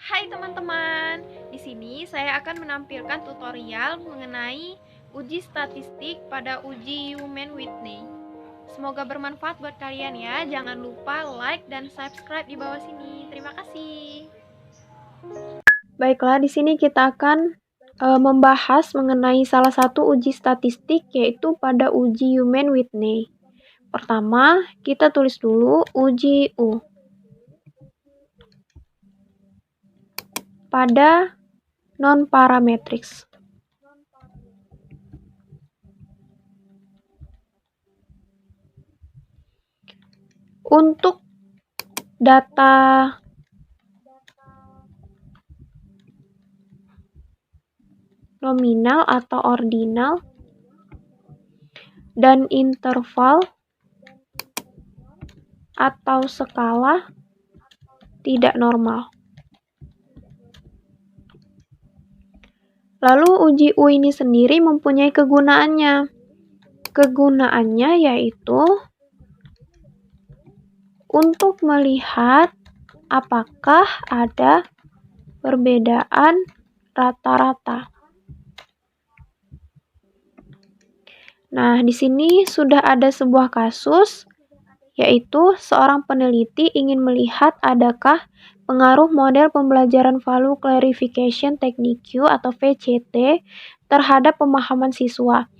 Hai teman-teman, di sini saya akan menampilkan tutorial mengenai uji statistik pada uji Human Whitney. Semoga bermanfaat buat kalian ya. Jangan lupa like dan subscribe di bawah sini. Terima kasih. Baiklah, di sini kita akan membahas mengenai salah satu uji statistik, yaitu pada uji Human Whitney. Pertama, kita tulis dulu uji U. Pada non-parametrics. Untuk data nominal atau ordinal dan interval atau skala tidak normal. Lalu uji U ini sendiri mempunyai kegunaannya. Kegunaannya yaitu untuk melihat apakah ada perbedaan rata-rata. Nah, di sini sudah ada sebuah kasus, yaitu seorang peneliti ingin melihat adakah pengaruh model pembelajaran Value Clarification Technique atau VCT terhadap pemahaman siswa.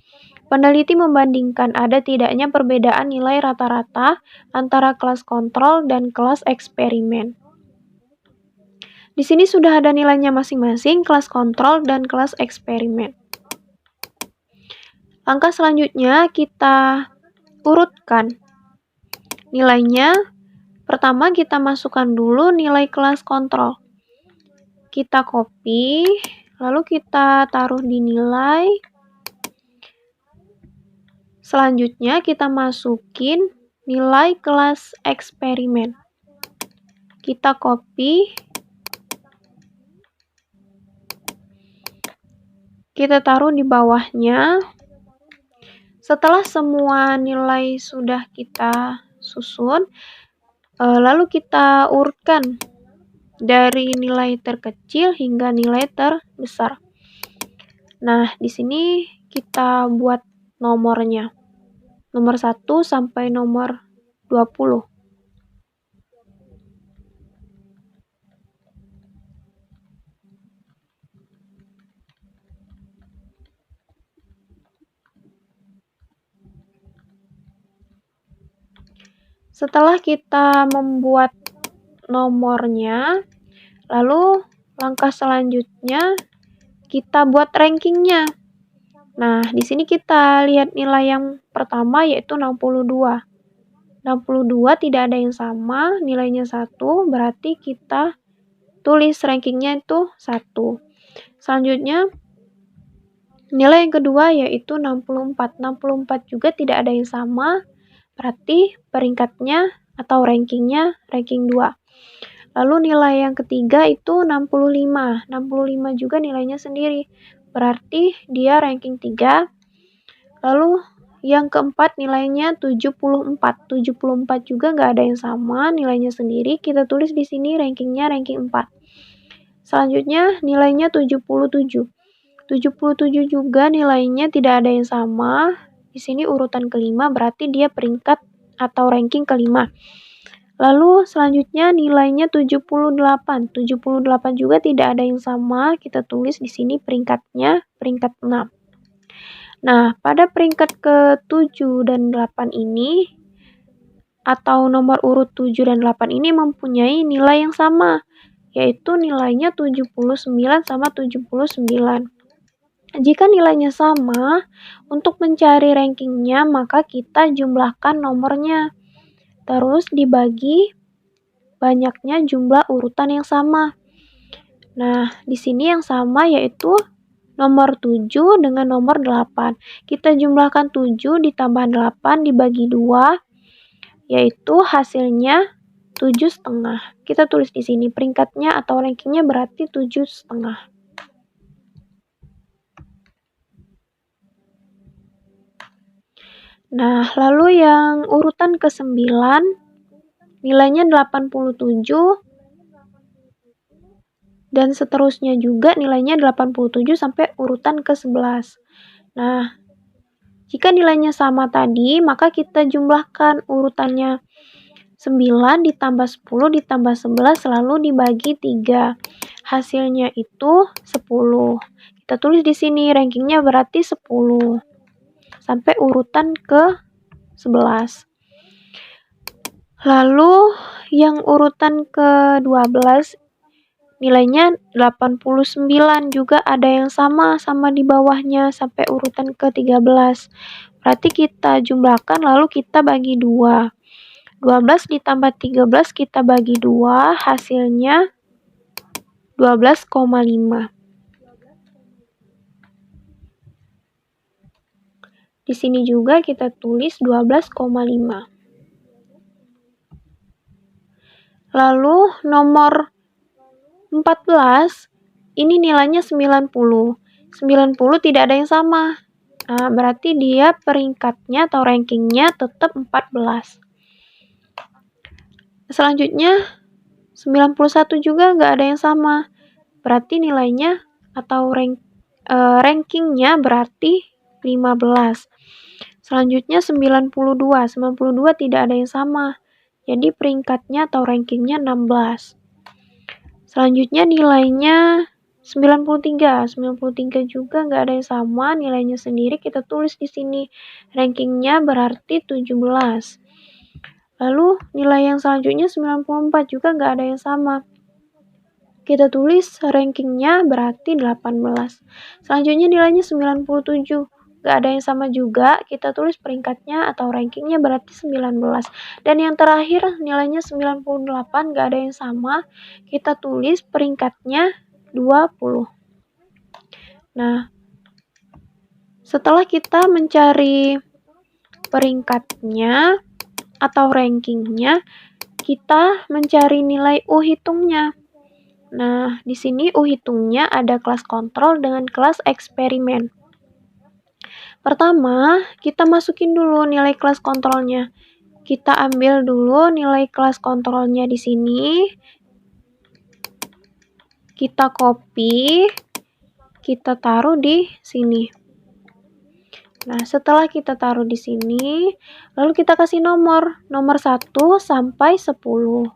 Peneliti membandingkan ada tidaknya perbedaan nilai rata-rata antara kelas kontrol dan kelas eksperimen. Di sini sudah ada nilainya masing-masing, kelas kontrol dan kelas eksperimen. Langkah selanjutnya kita urutkan nilainya. Pertama kita masukkan dulu nilai kelas kontrol. Kita copy, lalu kita taruh di nilai. Selanjutnya kita masukin nilai kelas eksperimen. Kita copy. Kita taruh di bawahnya. Setelah semua nilai sudah kita susun, lalu kita urutkan dari nilai terkecil hingga nilai terbesar. Nah, di sini kita buat nomornya. Nomor 1 sampai nomor 20. Setelah kita membuat nomornya, lalu langkah selanjutnya kita buat rankingnya. Nah, di sini kita lihat nilai yang pertama yaitu 62. 62 tidak ada yang sama, nilainya 1, berarti kita tulis rankingnya itu 1. Selanjutnya, nilai yang kedua yaitu 64. 64 juga tidak ada yang sama, berarti peringkatnya atau rankingnya ranking 2. Lalu nilai yang ketiga itu 65. 65 juga nilainya sendiri, berarti dia ranking 3. Lalu yang keempat nilainya 74. 74 juga nggak ada yang sama, nilainya sendiri. Kita tulis di sini rankingnya ranking 4. Selanjutnya nilainya 77. 77 juga nilainya tidak ada yang sama. Di sini urutan kelima, berarti dia peringkat atau ranking kelima. Lalu selanjutnya nilainya 78. 78 juga tidak ada yang sama. Kita tulis di sini peringkatnya peringkat 6. Nah, pada peringkat ke-7 dan 8 ini atau nomor urut 7 dan 8 ini mempunyai nilai yang sama, yaitu nilainya 79 sama 79. Jika nilainya sama, untuk mencari rankingnya maka kita jumlahkan nomornya. Terus dibagi banyaknya jumlah urutan yang sama. Nah, di sini yang sama yaitu nomor 7 dengan nomor 8. Kita jumlahkan 7 ditambah 8 dibagi 2, yaitu hasilnya 7,5. Kita tulis di sini peringkatnya atau rankingnya berarti 7,5. Nah, lalu yang urutan ke-9 nilainya 87. dan seterusnya juga nilainya 87 sampai urutan ke-11. Nah, jika nilainya sama tadi, maka kita jumlahkan urutannya 9 ditambah 10 ditambah 11 lalu dibagi 3. Hasilnya itu 10. Kita tulis di sini rankingnya berarti 10 sampai urutan ke-11. Lalu yang urutan ke-12 nilainya 89, juga ada yang sama di bawahnya sampai urutan ke-13. Berarti kita jumlahkan lalu kita bagi 2. 12 ditambah 13 kita bagi 2, hasilnya 12,5. Di sini juga kita tulis 12,5. Lalu nomor 14, ini nilainya 90. 90 tidak ada yang sama. Nah, berarti dia peringkatnya atau rankingnya tetap 14. Selanjutnya, 91 juga nggak ada yang sama. Berarti nilainya atau rankingnya berarti 15. Selanjutnya 92. 92 tidak ada yang sama. Jadi peringkatnya atau rankingnya 16. Selanjutnya nilainya 93. 93 juga nggak ada yang sama, nilainya sendiri kita tulis di sini. Rankingnya berarti 17. Lalu nilai yang selanjutnya 94 juga nggak ada yang sama. Kita tulis rankingnya berarti 18. Selanjutnya nilainya 97. Nggak ada yang sama juga, kita tulis peringkatnya atau rankingnya berarti 19. Dan yang terakhir nilainya 98, nggak ada yang sama, kita tulis peringkatnya 20. Nah, setelah kita mencari peringkatnya atau rankingnya, kita mencari nilai U hitungnya. Nah, di sini U hitungnya ada kelas kontrol dengan kelas eksperimen. Pertama, kita masukin dulu nilai kelas kontrolnya. Kita ambil dulu nilai kelas kontrolnya di sini. Kita copy, kita taruh di sini. Nah, setelah kita taruh di sini, lalu kita kasih nomor 1 sampai 10.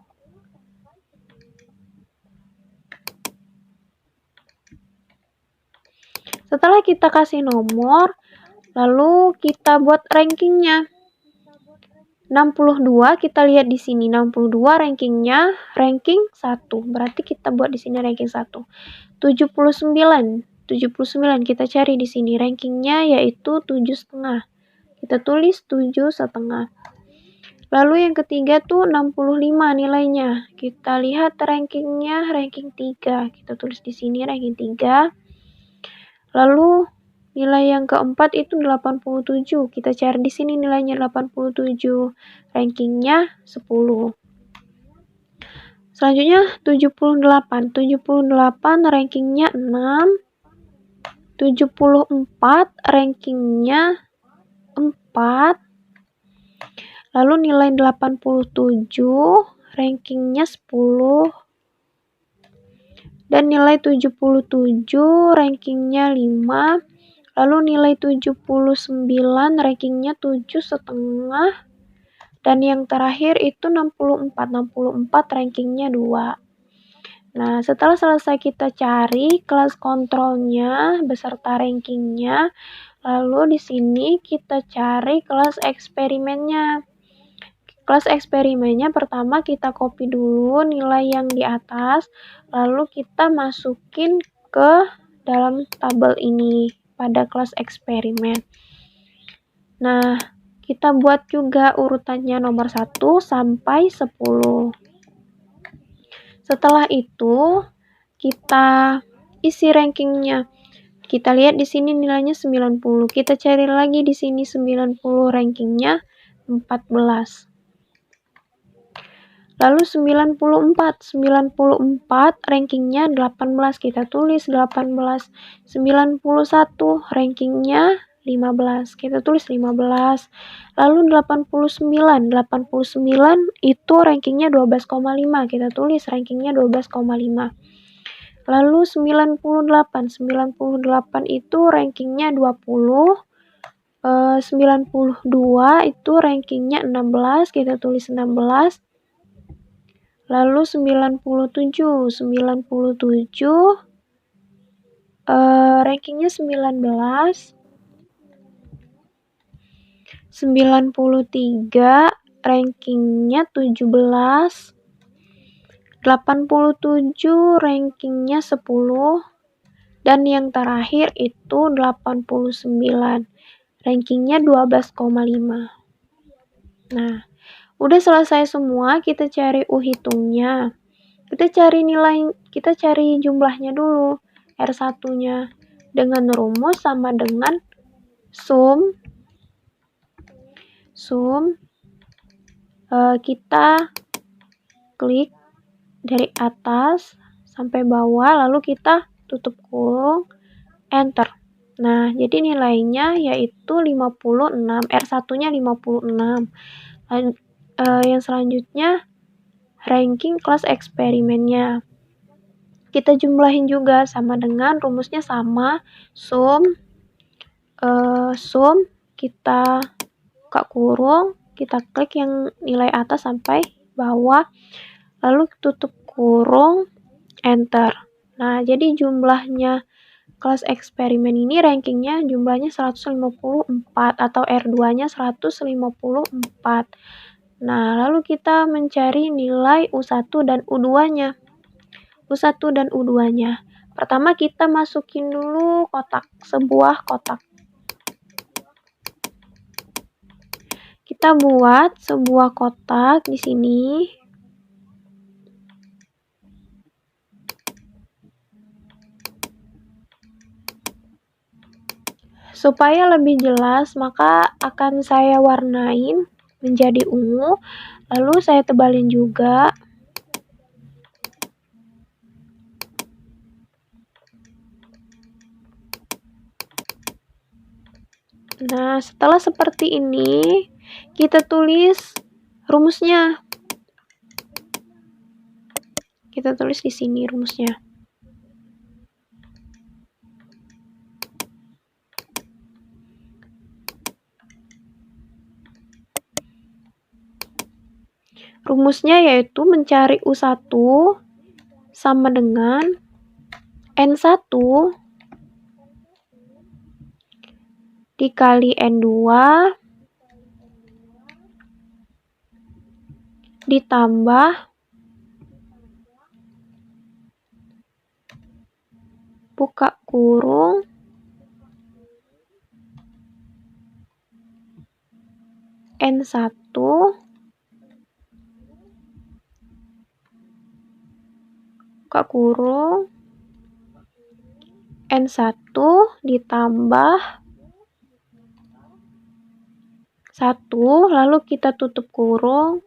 Setelah kita kasih nomor, lalu kita buat rankingnya. 62 kita lihat di sini, 62 rankingnya ranking 1. Berarti kita buat di sini ranking 1. 79 kita cari di sini rankingnya yaitu 7,5. Kita tulis 7,5. Lalu yang ketiga tuh 65 nilainya. Kita lihat rankingnya ranking 3. Kita tulis di sini ranking 3. Lalu nilai yang keempat itu 87. Kita cari di sini nilainya 87. Rankingnya 10. Selanjutnya 78. 78 rankingnya 6. 74 rankingnya 4. Lalu nilai 87 rankingnya 10. Dan nilai 77 rankingnya 5. Lalu nilai 79 rankingnya 7,5. Dan yang terakhir itu 64. 64 rankingnya 2. Nah, setelah selesai kita cari kelas kontrolnya beserta rankingnya, lalu di sini kita cari kelas eksperimennya. Kelas eksperimennya pertama kita copy dulu nilai yang di atas, lalu kita masukin ke dalam tabel ini pada kelas eksperimen. Nah, kita buat juga urutannya nomor 1 sampai 10. Setelah itu, kita isi rankingnya. Kita lihat di sini nilainya 90. Kita cari lagi di sini 90 rankingnya 14. Lalu 94 rankingnya 18. Kita tulis 18. 91 rankingnya 15. Kita tulis 15. Lalu 89 itu rankingnya 12,5. Kita tulis rankingnya 12,5. Lalu 98 itu rankingnya 20. 92 itu rankingnya 16, kita tulis 16. Lalu 97 rankingnya 19. 93 rankingnya 17. 87 rankingnya 10. Dan yang terakhir itu 89 rankingnya 12,5. Nah, udah selesai semua, kita cari hitungnya. Kita cari jumlahnya dulu. R1-nya dengan rumus sama dengan sum. Kita klik dari atas sampai bawah, lalu kita tutup kurung, enter. Nah, jadi nilainya yaitu 56, R1-nya 56. Yang selanjutnya ranking kelas eksperimennya. Kita jumlahin juga sama dengan rumusnya sama, sum, kita buka kurung, kita klik yang nilai atas sampai bawah, lalu tutup kurung, enter. Nah, jadi jumlahnya kelas eksperimen ini rankingnya jumlahnya 154 atau R2-nya 154. Nah, lalu kita mencari nilai U1 dan U2-nya. U1 dan U2-nya. Pertama kita masukin dulu sebuah kotak. Kita buat sebuah kotak di sini. Supaya lebih jelas, maka akan saya warnain menjadi ungu, lalu saya tebalin juga. Nah, setelah seperti ini, kita tulis rumusnya. Kita tulis di sini rumusnya. Rumusnya yaitu mencari U1 sama dengan N1 dikali N2 ditambah buka kurung N1 buka kurung N1 ditambah 1, lalu kita tutup kurung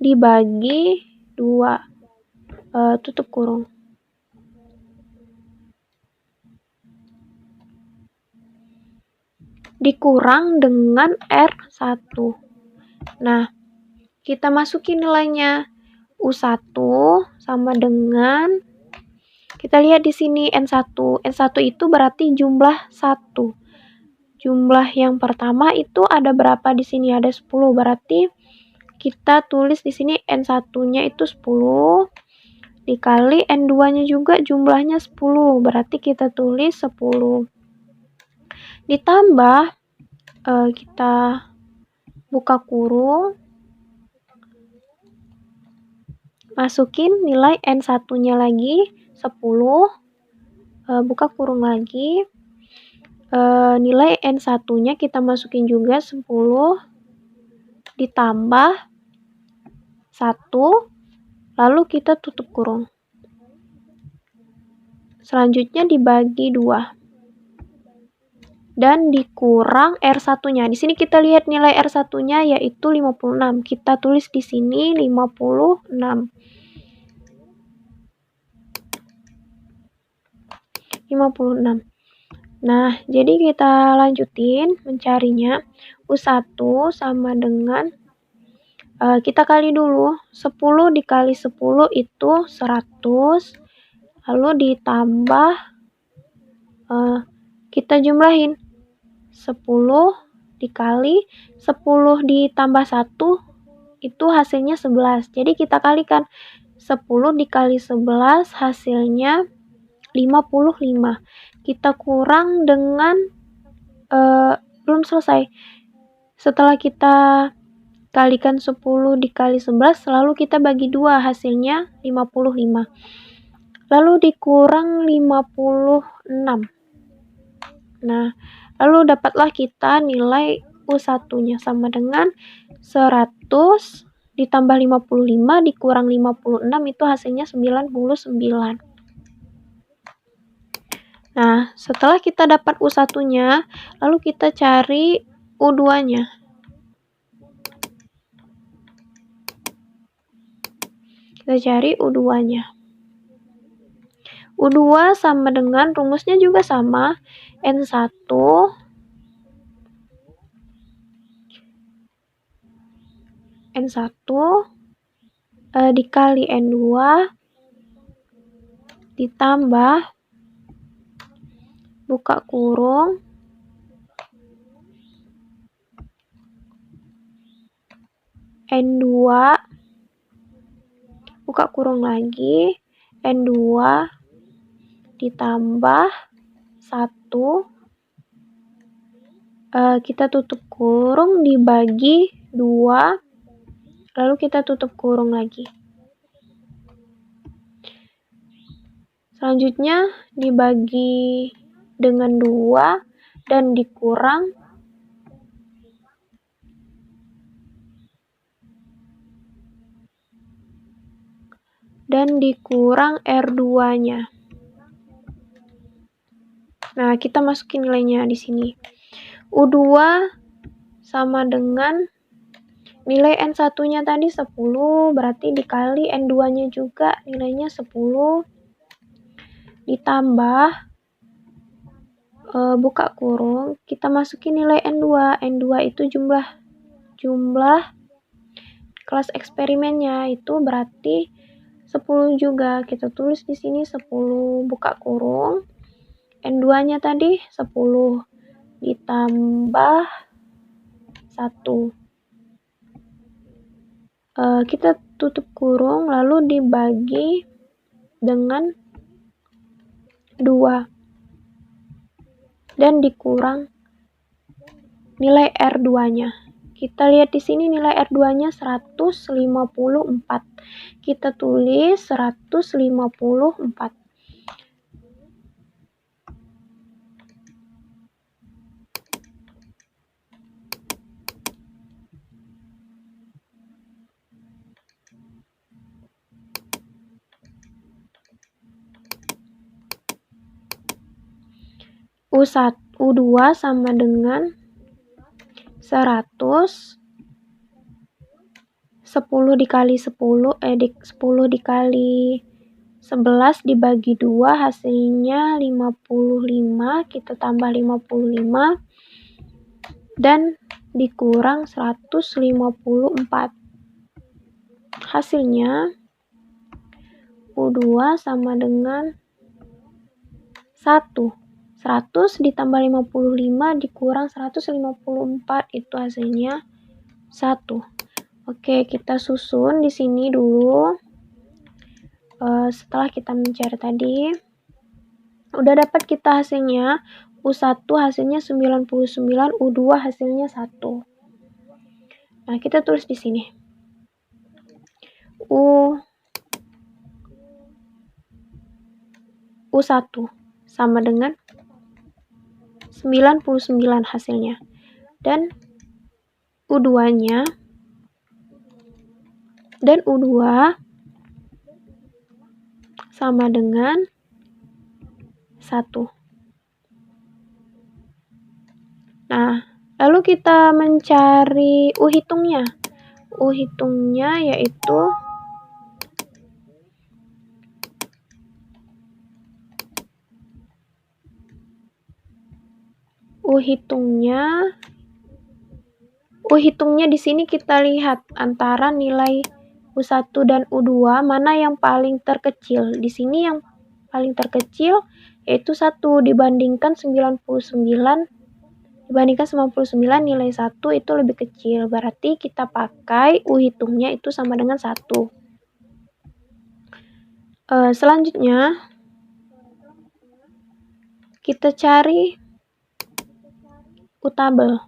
dibagi 2, tutup kurung. Dikurang dengan R1. Nah, kita masukin nilainya. U1 sama dengan, kita lihat di sini N1. N1 itu berarti jumlah 1. Jumlah yang pertama itu ada berapa di sini? Ada 10. Berarti kita tulis di sini N1-nya itu 10 dikali N2-nya juga jumlahnya 10. Berarti kita tulis 10. Ditambah kita buka kurung, masukin nilai N1-nya lagi 10, buka kurung lagi, nilai N1-nya kita masukin juga 10 ditambah 1, lalu kita tutup kurung. Selanjutnya dibagi 2 dan dikurang R1-nya. Di sini kita lihat nilai R1-nya yaitu 56. Kita tulis di sini 56. 56. Nah, jadi kita lanjutin mencarinya. U1 sama dengan, kita kali dulu. 10 dikali 10 itu 100. lalu ditambah, kita jumlahin 10 dikali 10 ditambah 1 itu hasilnya 11. Jadi kita kalikan 10 dikali 11 hasilnya 55. Kita kurang dengan belum selesai. Setelah kita kalikan 10 dikali 11, lalu kita bagi 2, hasilnya 55. Lalu dikurang 56. Nah, lalu dapatlah kita nilai U1-nya sama dengan 100 ditambah 55 dikurang 56 itu hasilnya 99. Nah, setelah kita dapat U1-nya, lalu kita cari U2-nya. Kita cari U2-nya. U2 sama dengan rumusnya juga sama, N1 dikali N2 ditambah buka kurung N2 buka kurung lagi N2 ditambah 1 kita tutup kurung dibagi 2 lalu kita tutup kurung lagi. Selanjutnya dibagi dengan 2 dan dikurang R2-nya. Nah, kita masukin nilainya di sini. U2 sama dengan nilai N1-nya tadi 10, berarti dikali N2-nya juga nilainya 10 ditambah buka kurung, kita masukin nilai N2. N2 itu jumlah kelas eksperimennya, itu berarti 10 juga. Kita tulis di sini 10 buka kurung. N2-nya tadi 10 ditambah 1. Kita tutup kurung lalu dibagi dengan 2 dan dikurang nilai R2-nya. Kita lihat di sini nilai R2-nya 154. Kita tulis 154. U2 sama dengan 100 10 dikali 10 10 dikali 11 dibagi 2 hasilnya 55. Kita tambah 55 dan dikurang 154. Hasilnya U2 sama dengan 1. 100 ditambah 55 dikurang 154 itu hasilnya 1. Oke, kita susun di sini dulu. Setelah kita mencari tadi, udah dapat kita hasilnya. U1 hasilnya 99, U2 hasilnya 1. Nah, kita tulis di sini. U1 sama dengan 99 hasilnya. Dan U2-nya sama dengan 1. Nah, lalu kita mencari U hitungnya. U hitungnya yaitu U hitungnya di sini kita lihat antara nilai U1 dan U2 mana yang paling terkecil. Di sini yang paling terkecil yaitu 1 dibandingkan 99. Dibandingkan 99 nilai 1 itu lebih kecil. Berarti kita pakai U hitungnya itu sama dengan 1. Selanjutnya kita cari U tabel.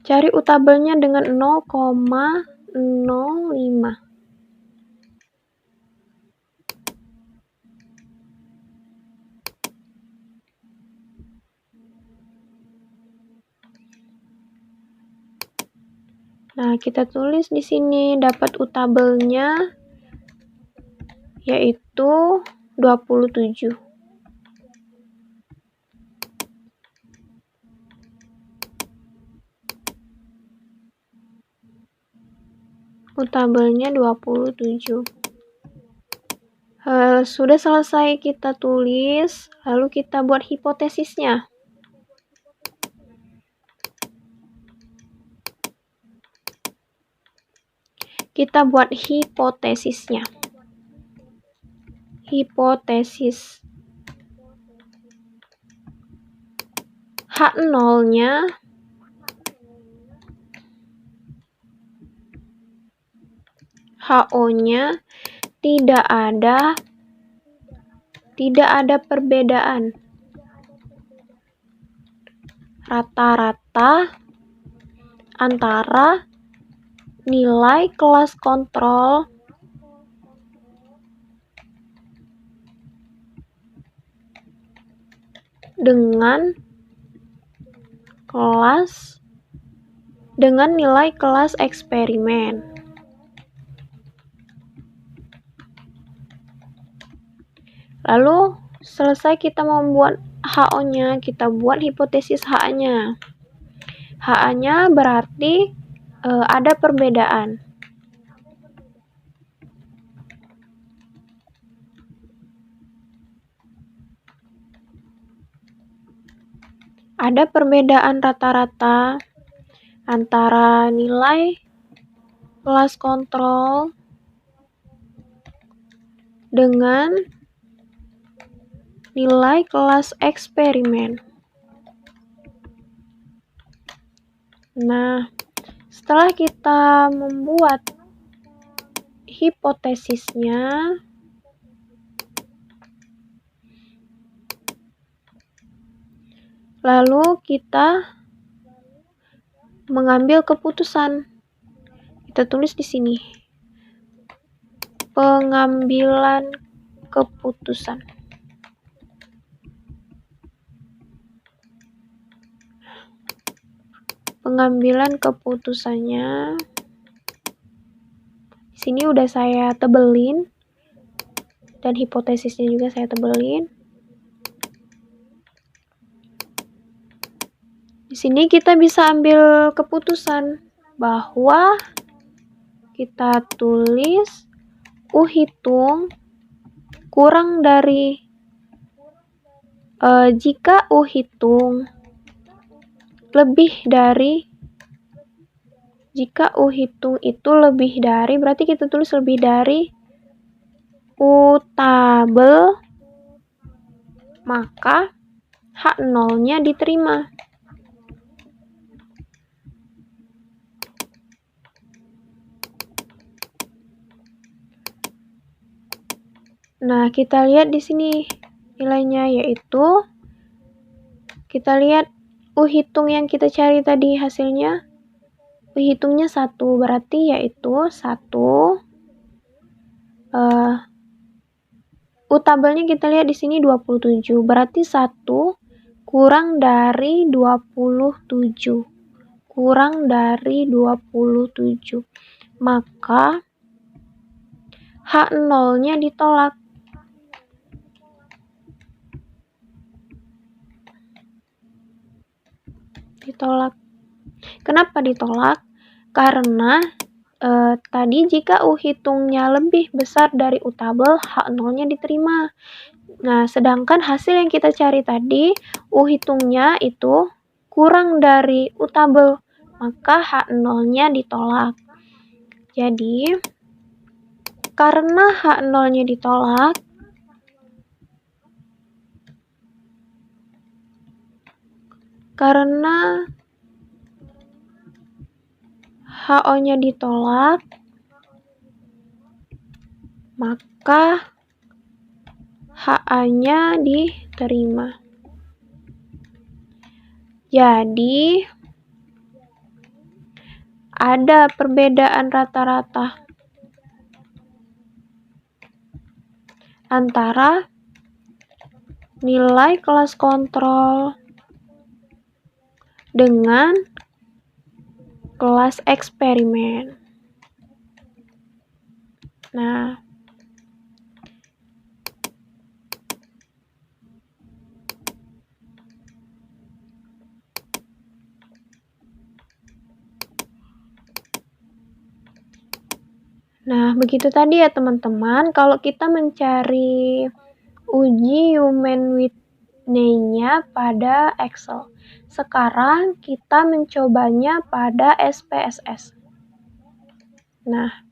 Cari U tabelnya dengan 0,05. Nah, kita tulis di sini dapat U tabelnya yaitu 27. U tabelnya 27. Sudah selesai kita tulis, lalu kita buat hipotesisnya. Kita buat hipotesisnya. Hipotesis H0-nya HO-nya tidak ada perbedaan. Rata-rata antara nilai kelas kontrol dengan nilai kelas eksperimen. Lalu selesai kita membuat HO-nya, kita buat hipotesis H-nya. H-nya berarti ada perbedaan. Ada perbedaan rata-rata antara nilai kelas kontrol dengan nilai kelas eksperimen. Nah, setelah kita membuat hipotesisnya, lalu kita mengambil keputusan. Kita tulis di sini. Pengambilan keputusan. Pengambilan keputusannya. Di sini udah saya tebelin. Dan hipotesisnya juga saya tebelin. Di sini kita bisa ambil keputusan bahwa kita tulis U hitung kurang dari jika U hitung jika U hitung itu lebih dari, berarti kita tulis lebih dari U tabel, maka H0-nya diterima. Nah, kita lihat di sini nilainya, yaitu kita lihat U hitung yang kita cari tadi hasilnya. U hitungnya 1, berarti yaitu 1. U tabelnya kita lihat di sini 27, berarti 1 kurang dari 27. Kurang dari 27. Maka H0-nya ditolak. Kenapa ditolak? Karena tadi jika U hitungnya lebih besar dari U tabel, H0-nya diterima. Nah, sedangkan hasil yang kita cari tadi, U hitungnya itu kurang dari U tabel, maka H0-nya ditolak. Jadi, karena H0-nya ditolak, HO-nya ditolak, maka HA-nya diterima. Jadi, ada perbedaan rata-rata antara nilai kelas kontrol dengan kelas eksperimen. Nah, begitu tadi ya teman-teman. Kalau kita mencari uji Human Whitney-nya pada Excel. Sekarang kita mencobanya pada SPSS. Nah,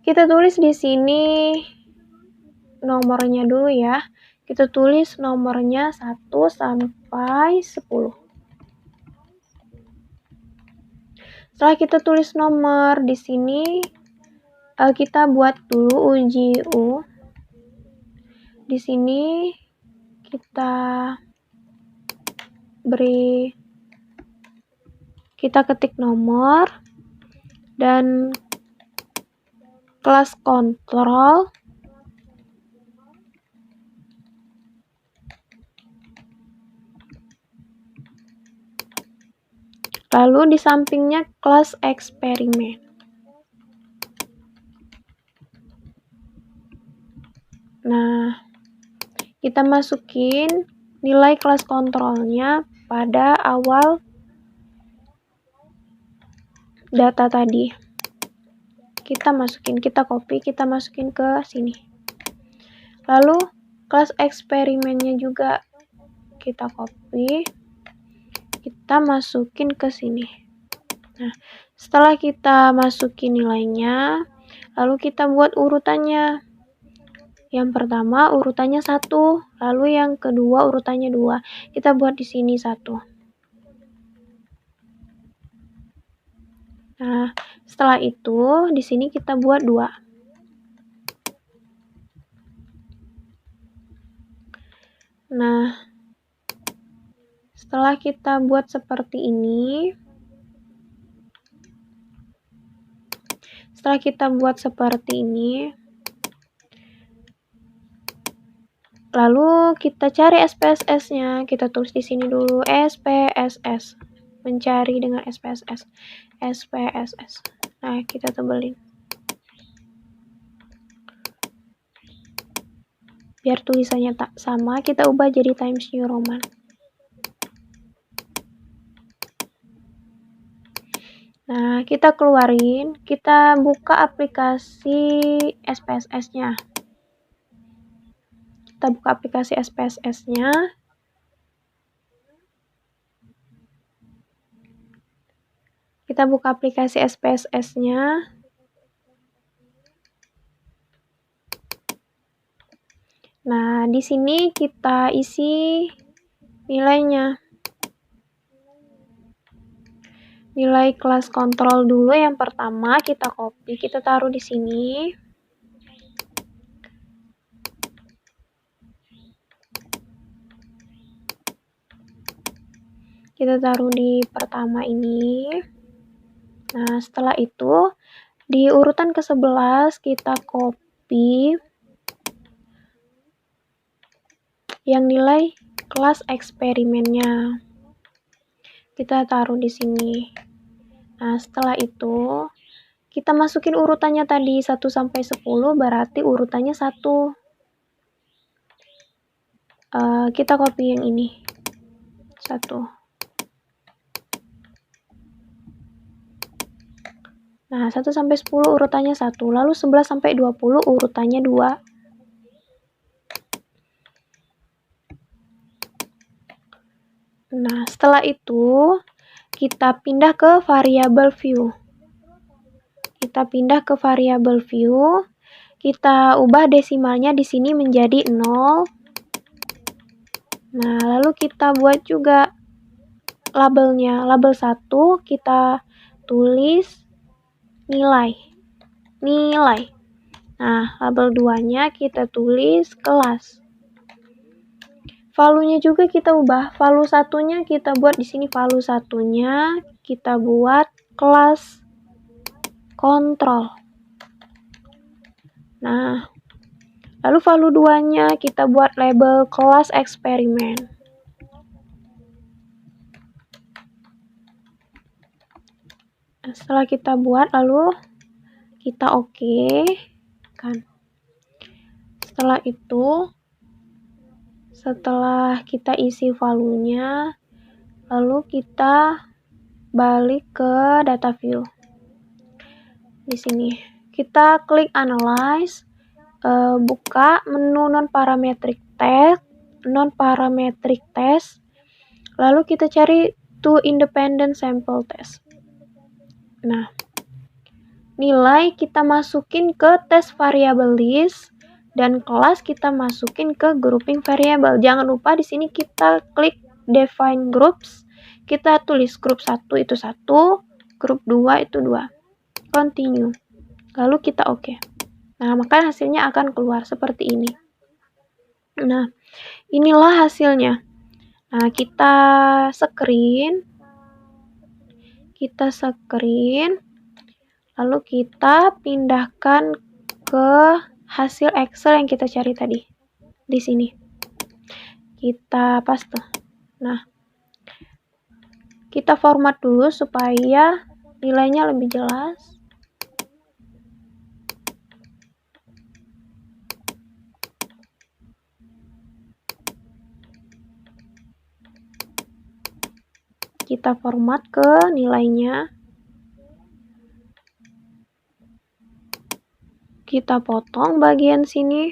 kita tulis di sini nomornya dulu ya. Kita tulis nomornya 1 sampai 10. Setelah kita tulis nomor di sini, kita buat dulu uji U. Di sini kita ketik nomor dan kelas kontrol. Lalu di sampingnya kelas eksperimen. Nah, kita masukin nilai kelas kontrolnya pada awal data tadi. Kita copy, kita masukin ke sini. Lalu kelas eksperimennya juga kita copy, kita masukin ke sini. Nah, setelah kita masukin nilainya, lalu kita buat urutannya. Yang pertama urutannya 1, lalu yang kedua urutannya 2. Kita buat di sini 1. Nah, setelah itu di sini kita buat 2. Nah, setelah kita buat seperti ini, lalu kita cari SPSS-nya. Kita tulis di sini dulu SPSS. Mencari dengan SPSS. Nah, kita tebelin. Biar tulisannya tak sama, kita ubah jadi Times New Roman. Nah, kita keluarin, kita buka aplikasi SPSS-nya. Kita buka aplikasi SPSS-nya. Nah, di sini kita isi nilainya. Nilai kelas kontrol dulu yang pertama kita copy, kita taruh di sini. Kita taruh di pertama ini. Nah, setelah itu di urutan ke-11 kita copy yang nilai kelas eksperimennya. Kita taruh di sini. Nah, setelah itu kita masukin urutannya tadi 1 sampai 10, berarti urutannya 1. Kita copy yang ini. 1. Nah, 1 sampai 10 urutannya 1, lalu 11 sampai 20 urutannya 2. Nah, setelah itu kita pindah ke variable view. Kita pindah ke variable view. Kita ubah desimalnya di sini menjadi 0. Nah, lalu kita buat juga labelnya. Label 1 kita tulis nilai. Nah, label 2-nya kita tulis kelas. Value-nya juga kita ubah. Value 1-nya kita buat di sini, value 1-nya kita buat kelas kontrol. Nah, lalu value 2-nya kita buat label kelas eksperimen. Nah, setelah kita buat, lalu kita oke kan. Setelah itu, setelah kita isi value-nya, lalu kita balik ke data view. Di sini kita klik analyze, buka menu non-parametric test, lalu kita cari two independent sample test. Nah, nilai kita masukin ke test variable list dan kelas kita masukin ke grouping variable. Jangan lupa di sini kita klik define groups. Kita tulis grup 1 itu 1, grup 2 itu 2. Continue. Lalu kita oke. Nah, maka hasilnya akan keluar seperti ini. Nah, inilah hasilnya. Nah, kita screen. Lalu kita pindahkan ke hasil Excel yang kita cari tadi. Di sini. Kita paste. Nah, kita format dulu supaya nilainya lebih jelas. Kita format ke nilainya. Kita potong bagian sini.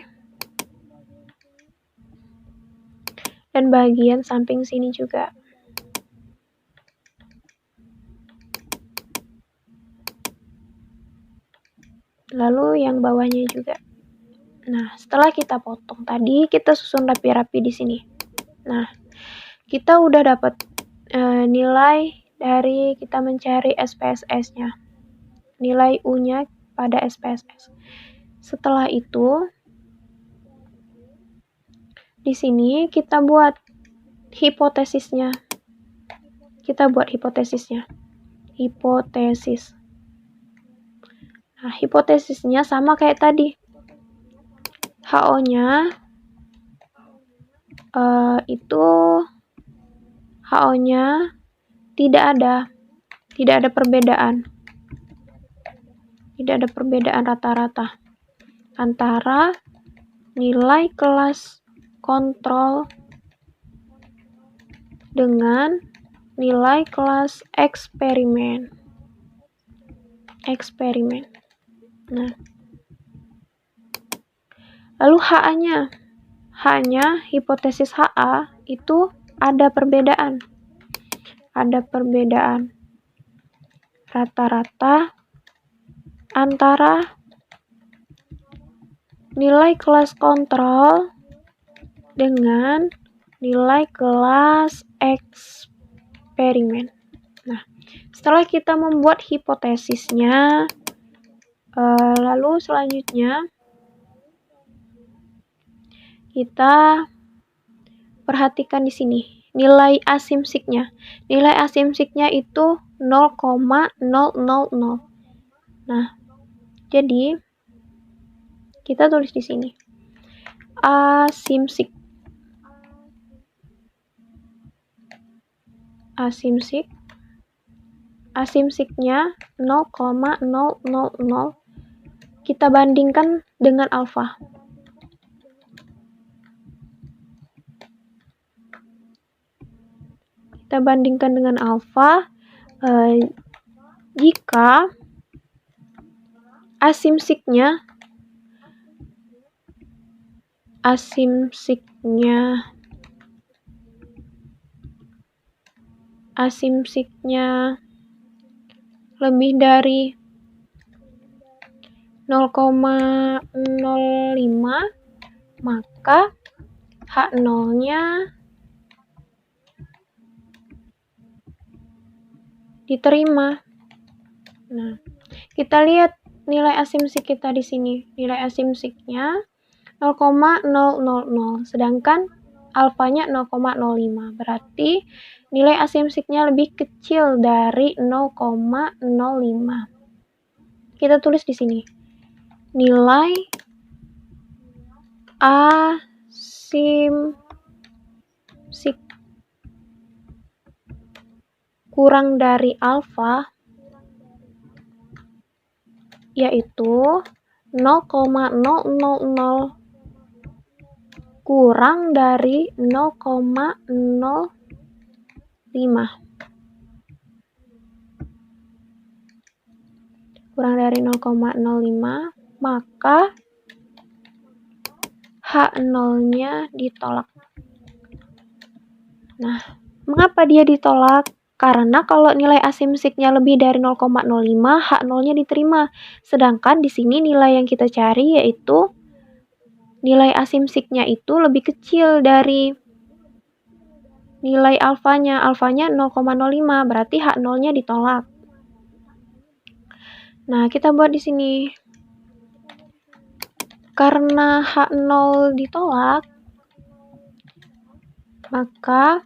Dan bagian samping sini juga. Lalu yang bawahnya juga. Nah, setelah kita potong tadi, kita susun rapi-rapi di sini. Nah, kita udah dapat nilai dari kita mencari SPSS-nya. Nilai U-nya pada SPSS. Setelah itu, di sini kita buat hipotesisnya. Hipotesis. Nah, hipotesisnya sama kayak tadi. HO-nya HO-nya tidak ada perbedaan. Tidak ada perbedaan rata-rata antara nilai kelas kontrol dengan nilai kelas eksperimen. Nah, lalu H-nya hipotesis HA itu ada perbedaan rata-rata antara nilai kelas kontrol dengan nilai kelas eksperimen. Nah, setelah kita membuat hipotesisnya, lalu selanjutnya kita perhatikan di sini nilai asimsiknya. Nilai asimsiknya itu 0,000. Nah, jadi kita tulis di sini asimsiknya 0,000 kita bandingkan dengan alfa. Jika asimsiknya asimsiknya lebih dari 0,05, maka H0-nya diterima. Nah, kita lihat nilai asimsik kita di sini. Nilai asimsiknya 0,000, sedangkan alfanya 0,05. Berarti nilai asimsiknya lebih kecil dari 0,05. Kita tulis di sini. Nilai asimsik kurang dari alfa yaitu 0,000 kurang dari 0,05. Kurang dari 0,05, maka H0-nya ditolak. Nah, mengapa dia ditolak? Karena kalau nilai asimsiknya lebih dari 0,05, H0-nya diterima. Sedangkan di sini nilai yang kita cari yaitu nilai asimsiknya itu lebih kecil dari nilai alfanya. Alfanya 0,05, berarti H0-nya ditolak. Nah, kita buat di sini. Karena H0 ditolak, maka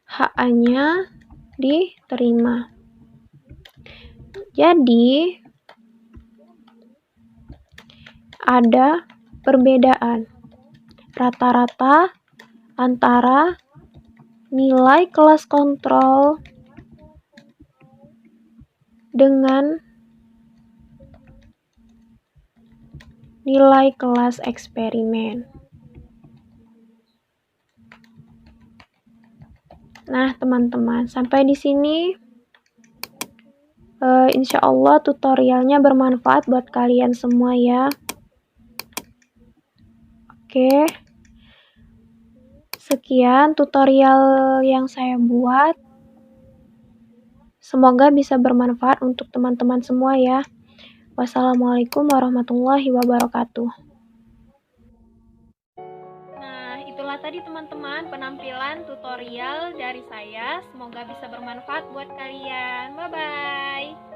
HA-nya diterima. Jadi, ada perbedaan rata-rata antara nilai kelas kontrol dengan nilai kelas eksperimen. Nah, teman-teman, sampai di sini insya Allah tutorialnya bermanfaat buat kalian semua ya. Oke, sekian tutorial yang saya buat. Semoga bisa bermanfaat untuk teman-teman semua ya. Wassalamualaikum warahmatullahi wabarakatuh. Nah, itulah tadi teman-teman penampilan tutorial dari saya. Semoga bisa bermanfaat buat kalian. Bye-bye.